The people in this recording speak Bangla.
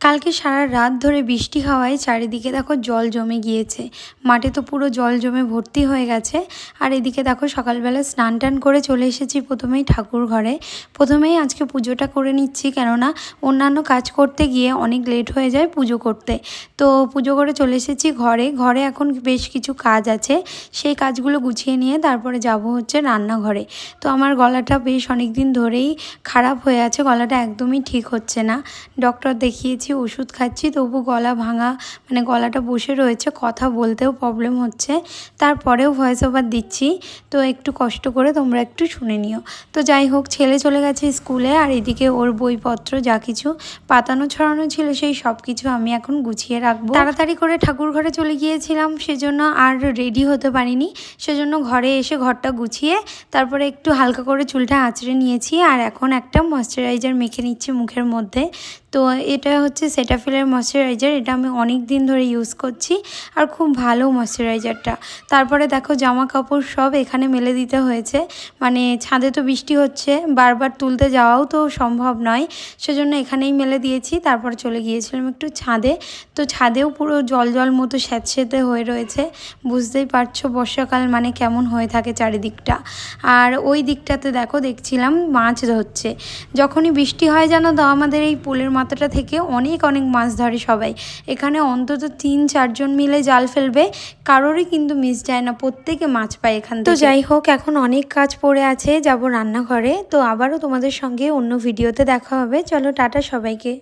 কালকে সারা রাত ধরে বৃষ্টি হওয়ায় চারিদিকে দেখো জল জমে গিয়েছে। মাঠে তো পুরো জল জমে ভর্তি হয়ে গেছে। আর এদিকে দেখো সকালবেলা স্নান টান করে চলে এসেছি প্রথমেই ঠাকুর ঘরে। প্রথমেই আজকে পুজোটা করে নিচ্ছি, কেননা অন্যান্য কাজ করতে গিয়ে অনেক লেট হয়ে যায় পুজো করতে। তো পুজো করে চলে এসেছি ঘরে। ঘরে এখন বেশ কিছু কাজ আছে, সেই কাজগুলো গুছিয়ে নিয়ে তারপরে যাব হচ্ছে রান্নাঘরে। তো আমার গলাটা বেশ অনেক দিন ধরেই খারাপ হয়ে আছে, গলাটা একদমই ঠিক হচ্ছে না। ডক্টর দেখিয়েছি, ওষুধ খাচ্ছি, তবু গলা ভাঙা, মানে গলাটা বসে রয়েছে, কথা বলতেও প্রবলেম হচ্ছে। তারপরেও ভয়েস ওভার দিচ্ছি, তো একটু কষ্ট করে তোমরা একটু শুনে নিও। তো যাই হোক, ছেলে চলে গেছে স্কুলে, আর এদিকে ওর বইপত্র যা কিছু পাতানো ছড়ানো ছিল সেই সব কিছু আমি এখন গুছিয়ে রাখবো। তাড়াতাড়ি করে ঠাকুর ঘরে চলে গিয়েছিলাম, সেজন্য আর রেডি হতে পারিনি। সেজন্য ঘরে এসে ঘরটা গুছিয়ে তারপরে একটু হালকা করে চুলটা আঁচড়ে নিয়েছি, আর এখন একটা ময়শ্চারাইজার মেখে নিচ্ছি মুখের মধ্যে। তো এটা হচ্ছে সেটাফিলের ময়শ্চারাইজার, এটা আমি অনেক দিন ধরে ইউজ করছি, আর খুব ভালো ময়শ্চারাইজারটা। তারপরে দেখো জামা কাপড় সব এখানে মেলে দিতে হয়েছে, মানে ছাদে তো বৃষ্টি হচ্ছে, বারবার তুলতে যাওয়াও তো সম্ভব নয়, সেজন্য এখানেই মেলে দিয়েছি। তারপর চলে গিয়েছিলাম একটু ছাদে। তো ছাদেও পুরো জল জল মতো স্যাঁতসেঁতে হয়ে রয়েছে, বুঝতেই পারছো বর্ষাকাল মানে কেমন হয়ে থাকে চারিদিকটা। আর ওই দিকটাতে দেখো দেখছিলাম মাছ ধরছে। যখনই বৃষ্টি হয় জানো তো আমাদের এই পুলের মাথাটা থেকে অনেক অনেক মাছ ধরে সবাই। এখানে অন্তত 3-4 জন মিলে জাল ফেলবে, কারোরই কিন্তু মিস যায় না, প্রত্যেকে মাছ পায় এখান থেকে। তো যাই হোক, এখন অনেক কাজ পড়ে আছে, যাব রান্নাঘরে। তো আবারও তোমাদের সঙ্গে অন্য ভিডিওতে দেখা হবে। চলো টাটা সবাইকে।